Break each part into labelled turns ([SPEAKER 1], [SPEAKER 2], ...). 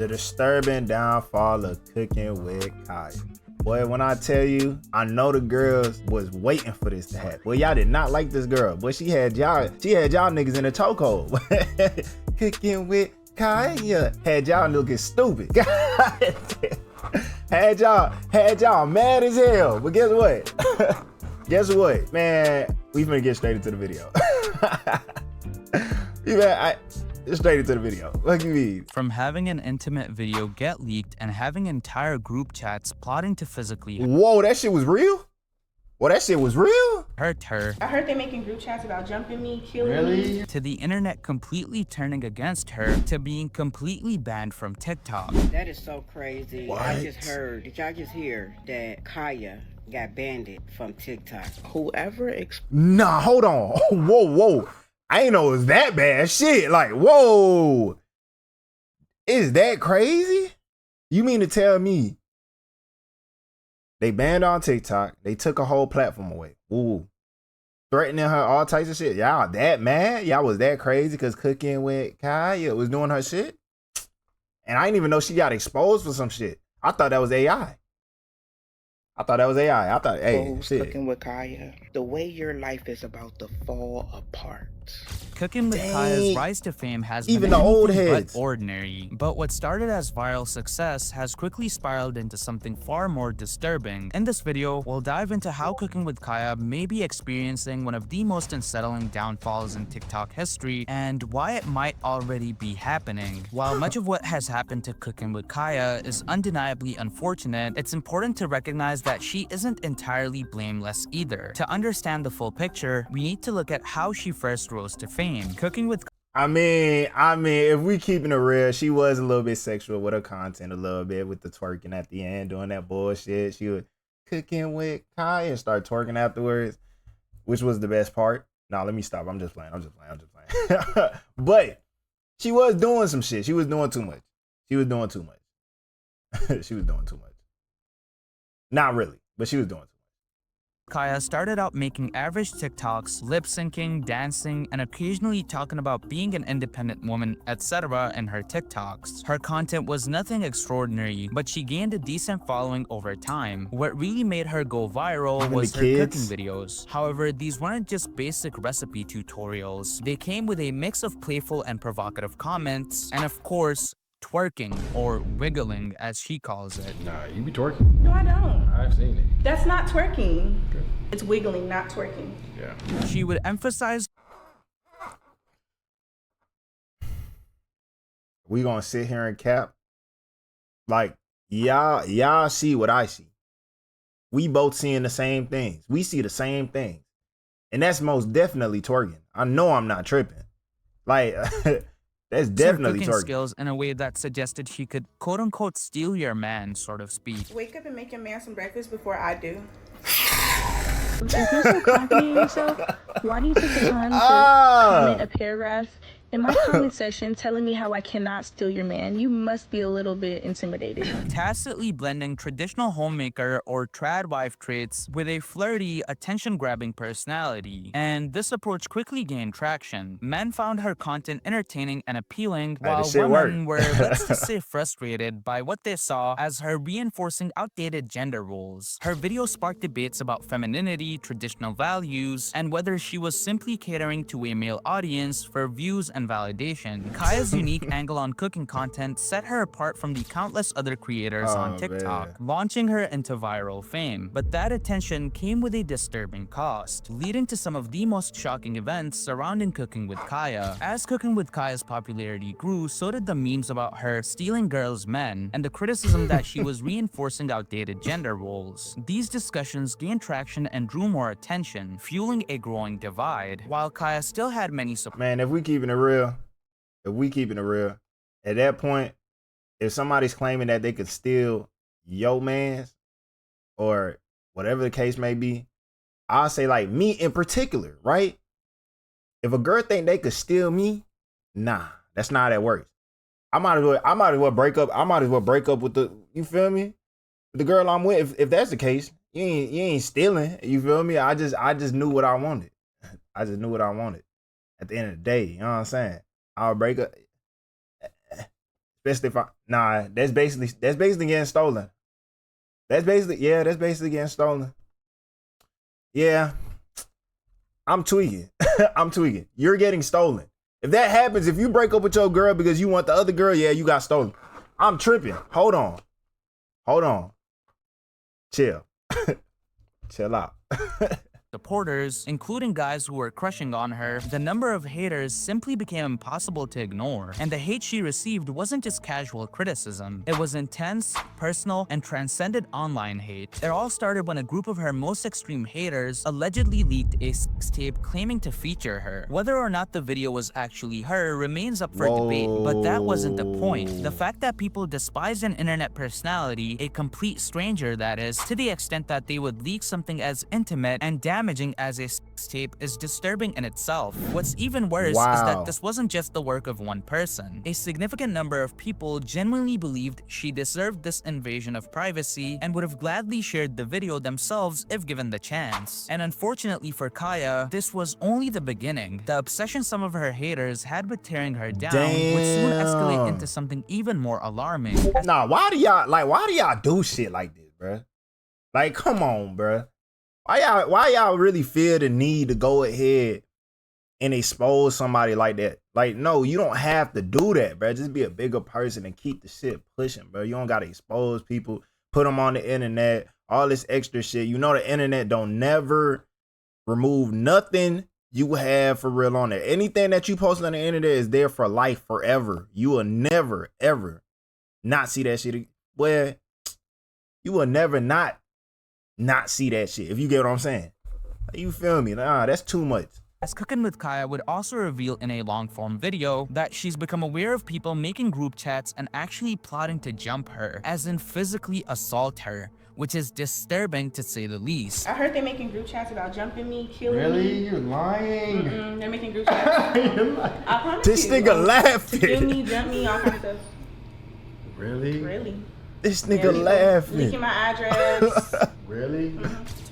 [SPEAKER 1] disturbing downfall of Cooking with Kaya. Boy, when I tell you, I know the girls was waiting for this to happen. Well, y'all did not like this girl, but she had y'all niggas in a chokehold. Cooking with Kaya had y'all looking stupid. had y'all mad as hell. But guess what? Guess what, man? We finna get straight into the video. Straight into the video. What you mean?
[SPEAKER 2] From having an intimate video get leaked and having entire group chats plotting to physically
[SPEAKER 1] Whoa, that shit was real? Well, that shit was real?
[SPEAKER 2] hurt her.
[SPEAKER 3] I heard they making group chats about jumping me, killing me.
[SPEAKER 2] To the internet completely turning against her, to being completely banned from TikTok.
[SPEAKER 4] That is so crazy.
[SPEAKER 1] What?
[SPEAKER 4] I just heard, did y'all just hear that Kaya got banned from TikTok? Whoever
[SPEAKER 1] Nah, hold on. Whoa. I ain't know it was that bad. Shit, like, whoa. Is that crazy? You mean to tell me they banned on TikTok, they took a whole platform away? Ooh. Threatening her, all types of shit. Y'all that mad? Y'all was that crazy because Cooking with Kaya was doing her shit? And I didn't even know she got exposed for some shit. I thought that was AI. I thought, hey, shit.
[SPEAKER 4] Cooking with Kaya, the way your life is about to fall apart.
[SPEAKER 2] Cooking with Kaya's rise to fame has
[SPEAKER 1] Even
[SPEAKER 2] been
[SPEAKER 1] the old
[SPEAKER 2] anything
[SPEAKER 1] heads.
[SPEAKER 2] but ordinary. But what started as viral success has quickly spiraled into something far more disturbing. In this video, we'll dive into how Cooking with Kaya may be experiencing one of the most unsettling downfalls in TikTok history and why it might already be happening. While much of what has happened to Cooking with Kaya is undeniably unfortunate, it's important to recognize that she isn't entirely blameless either. To understand the full picture, we need to look at how she first rose to fame. Cooking with
[SPEAKER 1] I mean, if we keeping it real, she was a little bit sexual with her content, a little bit with the twerking at the end, doing that bullshit. She would Cooking with Kaya and start twerking afterwards, which was the best part. Nah, let me stop. I'm just playing. But she was doing some shit. She was doing too much. She was doing too much. Not really, but she was doing too much.
[SPEAKER 2] Kaya started out making average TikToks, lip syncing, dancing, and occasionally talking about being an independent woman, etc. in her TikToks. Her content was nothing extraordinary, but she gained a decent following over time. What really made her go viral was her cooking videos. However, these weren't just basic recipe tutorials. They came with a mix of playful and provocative comments, and of course, twerking, or wiggling as she calls it.
[SPEAKER 5] Nah, you be twerking.
[SPEAKER 3] No, I don't.
[SPEAKER 5] I've seen it.
[SPEAKER 3] That's not twerking.
[SPEAKER 5] Okay.
[SPEAKER 3] It's wiggling, not twerking.
[SPEAKER 5] Yeah.
[SPEAKER 2] She would emphasize
[SPEAKER 1] We gonna sit here and cap. Like, y'all see what I see. We both seeing the same things. We see the same things. And that's most definitely twerking. I know I'm not tripping. Like, that's definitely
[SPEAKER 2] her cooking
[SPEAKER 1] twerking.
[SPEAKER 2] skills in a way that suggested she could quote-unquote steal your man, sort of speak.
[SPEAKER 3] Wake up and make your man some breakfast before I do.
[SPEAKER 6] If you're so confident in yourself, why do you take the time to comment a paragraph in my comment section telling me how I cannot steal your man? You must be a little bit intimidated.
[SPEAKER 2] Tacitly blending traditional homemaker or trad wife traits with a flirty, attention-grabbing personality. And this approach quickly gained traction. Men found her content entertaining and appealing, while women were, let's just say, frustrated by what they saw as her reinforcing outdated gender roles. Her video sparked debates about femininity, traditional values, and whether she was simply catering to a male audience for views and validation. Kaya's unique angle on cooking content set her apart from the countless other creators on TikTok, launching her into viral fame. But that attention came with a disturbing cost, leading to some of the most shocking events surrounding Cooking with Kaya. As Cooking with Kaya's popularity grew, so did the memes about her stealing girls' men and the criticism that she was reinforcing outdated gender roles. These discussions gained traction and drew more attention, fueling a growing divide. While Kaya still had many support.
[SPEAKER 1] Man, if we keeping it real, at that point, if somebody's claiming that they could steal your man's or whatever the case may be, I'll say, like, me in particular, right? If a girl think they could steal me, nah, that's not how that works. I might as well break up with the, you feel me? The girl I'm with, if that's the case, you ain't stealing, you feel me? I just knew what I wanted. I just knew what I wanted. At the end of the day, you know what I'm saying? I'll break up. Especially if that's basically getting stolen. That's basically getting stolen. Yeah. I'm tweaking. I'm tweaking. You're getting stolen. If that happens, if you break up with your girl because you want the other girl, yeah, you got stolen. I'm tripping. Hold on. Chill. Chill out.
[SPEAKER 2] supporters, including guys who were crushing on her, the number of haters simply became impossible to ignore. And the hate she received wasn't just casual criticism. It was intense, personal, and transcended online hate. It all started when a group of her most extreme haters allegedly leaked a sex tape claiming to feature her. Whether or not the video was actually her remains up for debate, but that wasn't the point. The fact that people despise an internet personality, a complete stranger that is, to the extent that they would leak something as intimate and damaging as a sex tape is disturbing in itself. What's even worse is that this wasn't just the work of one person. A significant number of people genuinely believed she deserved this invasion of privacy and would have gladly shared the video themselves if given the chance. And unfortunately for Kaya, this was only the beginning. The obsession some of her haters had with tearing her down would soon escalate into something even more alarming.
[SPEAKER 1] Nah, why do y'all do shit like this, bruh? Like, come on, bruh. Why y'all really feel the need to go ahead and expose somebody like that? Like, no, you don't have to do that, bruh. Just be a bigger person and keep the shit pushing, bruh. You don't gotta expose people, put them on the internet, all this extra shit. You know the internet don't never remove nothing you have for real on there. Anything that you post on the internet is there for life, forever. You will never, ever not see that shit. Well, you will never not see that shit, if you get what I'm saying. You feel me? Nah, that's too much.
[SPEAKER 2] As Cooking with Kaya would also reveal in a long-form video that she's become aware of people making group chats and actually plotting to jump her, as in physically assault her, which is disturbing to say the least.
[SPEAKER 3] I heard they're making group chats about jumping me, killing me.
[SPEAKER 1] Really? You're lying?
[SPEAKER 3] They're making group chats. I promise
[SPEAKER 1] this
[SPEAKER 3] you.
[SPEAKER 1] Nigga laughing.
[SPEAKER 3] To kill me, jump me, all kinds of stuff.
[SPEAKER 1] Really?
[SPEAKER 3] Really.
[SPEAKER 1] This nigga laughing.
[SPEAKER 3] Leaking my address.
[SPEAKER 1] Really?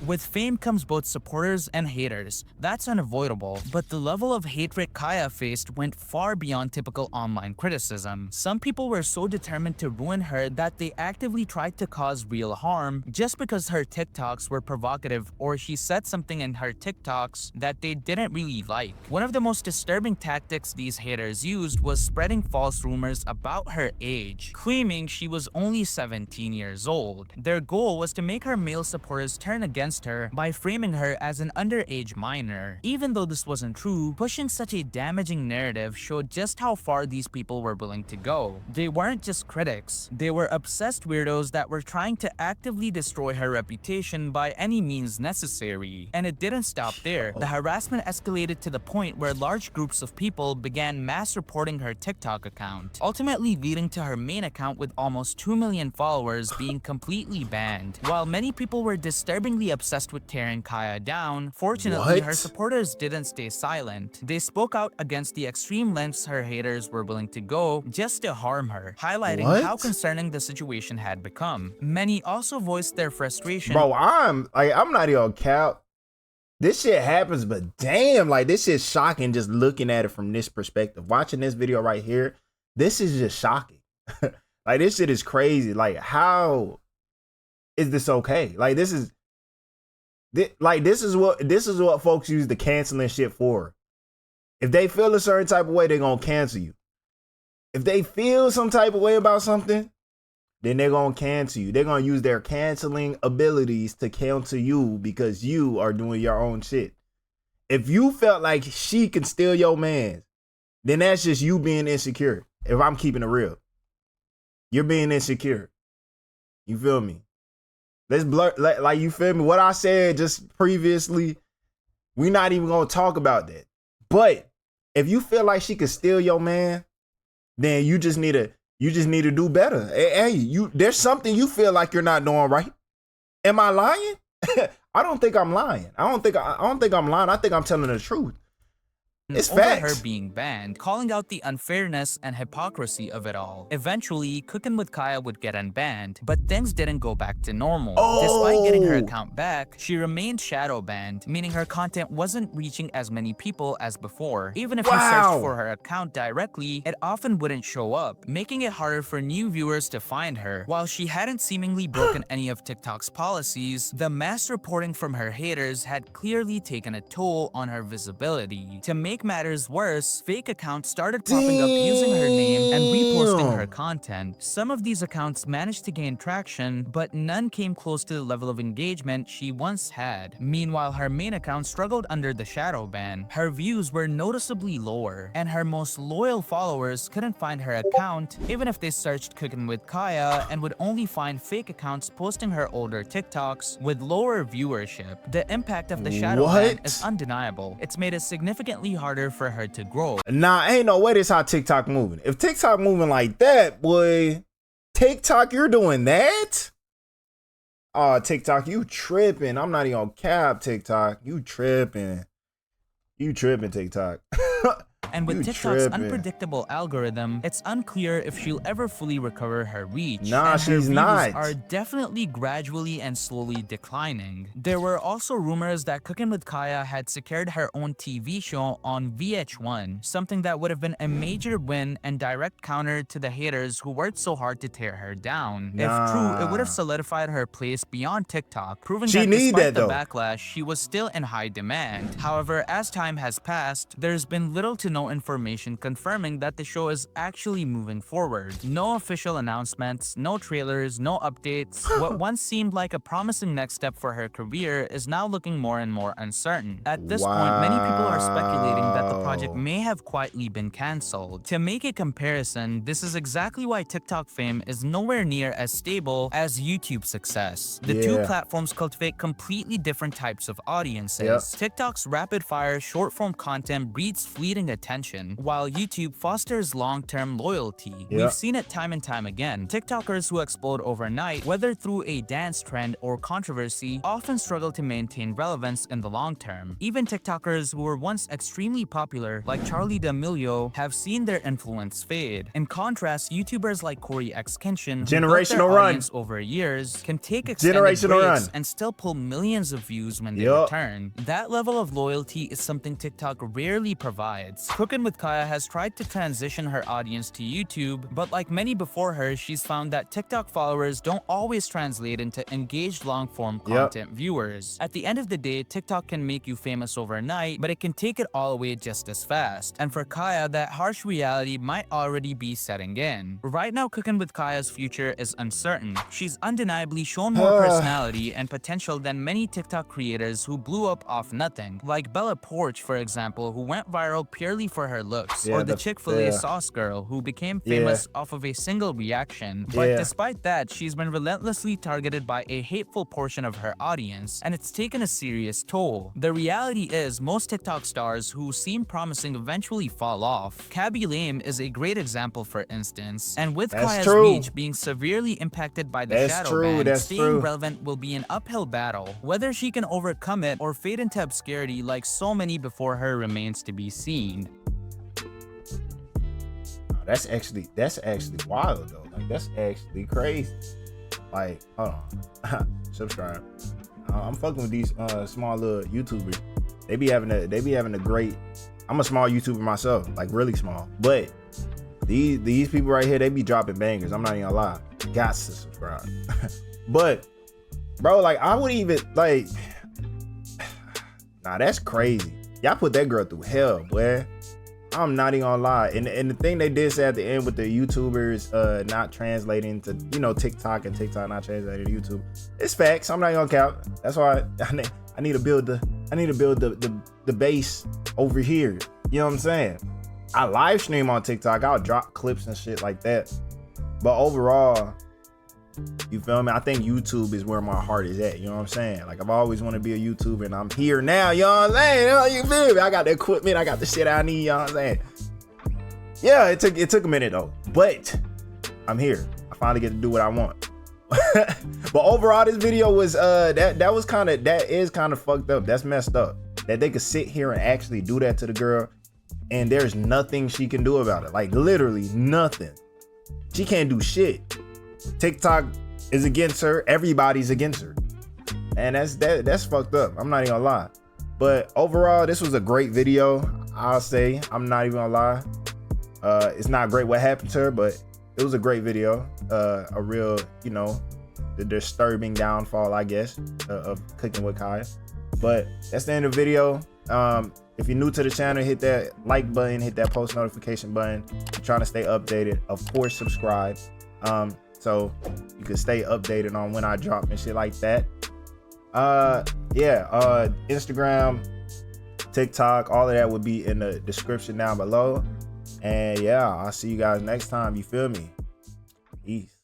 [SPEAKER 2] With fame comes both supporters and haters. That's unavoidable, but the level of hatred Kaya faced went far beyond typical online criticism. Some people were so determined to ruin her that they actively tried to cause real harm just because her TikToks were provocative or she said something in her TikToks that they didn't really like. One of the most disturbing tactics these haters used was spreading false rumors about her age, claiming she was only 17 years old. Their goal was to make her male supporters turn against her by framing her as an underage minor. Even though this wasn't true, pushing such a damaging narrative showed just how far these people were willing to go. They weren't just critics, they were obsessed weirdos that were trying to actively destroy her reputation by any means necessary. And it didn't stop there. The harassment escalated to the point where large groups of people began mass reporting her TikTok account, ultimately leading to her main account with almost 2 million followers being completely banned. While many people were disturbingly obsessed with tearing Kaya down, fortunately her supporters didn't stay silent. They spoke out against the extreme lengths her haters were willing to go just to harm her, highlighting how concerning the situation had become. Many also voiced their frustration.
[SPEAKER 1] Bro, I'm not even cap. This shit happens, but damn, like this shit's shocking just looking at it from this perspective. Watching this video right here, this is just shocking. Like this shit is crazy. Like how is this okay? Like this is what folks use the canceling shit for. If they feel a certain type of way, they're gonna cancel you. If they feel some type of way about something, then they're gonna cancel you. They're gonna use their canceling abilities to cancel you because you are doing your own shit. If you felt like she can steal your man, then that's just you being insecure. If I'm keeping it real, you're being insecure. You feel me? Let's blur, like you feel me? What I said just previously, we're not even gonna talk about that. But if you feel like she could steal your man, then you just need to do better. Hey, there's something you feel like you're not doing right. Am I lying? I don't think I'm lying. I don't think I'm lying. I think I'm telling the truth. It's
[SPEAKER 2] over
[SPEAKER 1] facts.
[SPEAKER 2] her being banned, calling out the unfairness and hypocrisy of it all. Eventually, Cooking with Kaya would get unbanned, but things didn't go back to normal. Despite getting her account back, she remained shadow banned, meaning her content wasn't reaching as many people as before. Even if you searched for her account directly, it often wouldn't show up, making it harder for new viewers to find her. While she hadn't seemingly broken any of TikTok's policies, the mass reporting from her haters had clearly taken a toll on her visibility. To make matters worse, fake accounts started popping up using her name and reposting her content. Some of these accounts managed to gain traction, but none came close to the level of engagement she once had. Meanwhile, her main account struggled under the shadow ban. Her views were noticeably lower, and her most loyal followers couldn't find her account even if they searched Cooking with Kaya, and would only find fake accounts posting her older TikToks with lower viewership. The impact of the shadow ban is undeniable. It's made it significantly harder for her to grow.
[SPEAKER 1] Nah, ain't no way this how TikTok moving. If TikTok moving like that, boy, TikTok, you're doing that? Oh, TikTok, you tripping. I'm not even on cap, TikTok. You tripping. You tripping, TikTok.
[SPEAKER 2] And with TikTok's unpredictable algorithm, it's unclear if she'll ever fully recover her reach.
[SPEAKER 1] Nah,
[SPEAKER 2] and
[SPEAKER 1] she's
[SPEAKER 2] her
[SPEAKER 1] not.
[SPEAKER 2] views are definitely gradually and slowly declining. There were also rumors that Cooking with Kaya had secured her own TV show on VH1, something that would have been a major win and direct counter to the haters who worked so hard to tear her down. If true, it would have solidified her place beyond TikTok, proving that despite the backlash, she was still in high demand. However, as time has passed, there's been little to no information confirming that the show is actually moving forward. No official announcements, no trailers, no updates. What once seemed like a promising next step for her career is now looking more and more uncertain. At this point, many people are speculating that the project may have quietly been cancelled. To make a comparison, this is exactly why TikTok fame is nowhere near as stable as YouTube success. The two platforms cultivate completely different types of audiences. TikTok's rapid-fire short-form content breeds fleeting attention, while YouTube fosters long-term loyalty. We've seen it time and time again. TikTokers who explode overnight, whether through a dance trend or controversy, often struggle to maintain relevance in the long term. Even TikTokers who were once extremely popular, like Charli D'Amelio, have seen their influence fade. In contrast, YouTubers like Corey X Kenshin, who built their audience over years, can take extended breaks and still pull millions of views when they return. That level of loyalty is something TikTok rarely provides. Cooking with Kaya has tried to transition her audience to YouTube, but like many before her, she's found that TikTok followers don't always translate into engaged long-form content viewers. At the end of the day, TikTok can make you famous overnight, but it can take it all away just as fast. And for Kaya, that harsh reality might already be setting in. Right now, Cooking with Kaya's future is uncertain. She's undeniably shown more personality and potential than many TikTok creators who blew up off nothing, like Bella Poarch, for example, who went viral purely for her looks, or the Chick-fil-A sauce girl, who became famous off of a single reaction. But despite that, she's been relentlessly targeted by a hateful portion of her audience, and it's taken a serious toll. The reality is, most TikTok stars who seem promising eventually fall off. Kaby Lame is a great example, for instance, and with Kaya's reach being severely impacted by the shadow ban, staying relevant will be an uphill battle. Whether she can overcome it or fade into obscurity like so many before her remains to be seen.
[SPEAKER 1] That's actually wild though. Like, that's actually crazy. Like, hold on. Subscribe. I'm fucking with these small little YouTubers. They be having a great. I'm a small YouTuber myself, like really small. But these people right here, they be dropping bangers. I'm not even gonna lie. Got to subscribe. But bro, like I wouldn't even like. Nah, that's crazy. Y'all put that girl through hell, boy. I'm not even gonna lie. And the thing they did say at the end with the YouTubers not translating to, you know, TikTok and TikTok not translating to YouTube, it's facts. I'm not gonna count. That's why I need to build the base over here. You know what I'm saying? I live stream on TikTok. I'll drop clips and shit like that. But overall, you feel me? I think YouTube is where my heart is at. You know what I'm saying? Like, I've always wanted to be a YouTuber, and I'm here now. You know what I'm saying? You feel me? I got the equipment. I got the shit I need. You know what I'm saying? Yeah, it took a minute though, but I'm here. I finally get to do what I want. But overall, this video was that is kind of fucked up. That's messed up. That they could sit here and actually do that to the girl. and there's nothing she can do about it. Like literally nothing. She can't do shit. TikTok is against her. Everybody's against her. And that's fucked up. I'm not even gonna lie. But overall, this was a great video. I'll say, I'm not even gonna lie. It's not great what happened to her, but it was a great video. A real, you know, the disturbing downfall, I guess, of Cooking with Kaya. But that's the end of the video. If you're new to the channel, hit that like button, hit that post notification button. I'm trying to stay updated. Of course, subscribe. So you can stay updated on when I drop and shit like that. Instagram, TikTok, all of that would be in the description down below. And yeah, I'll see you guys next time. You feel me? Peace.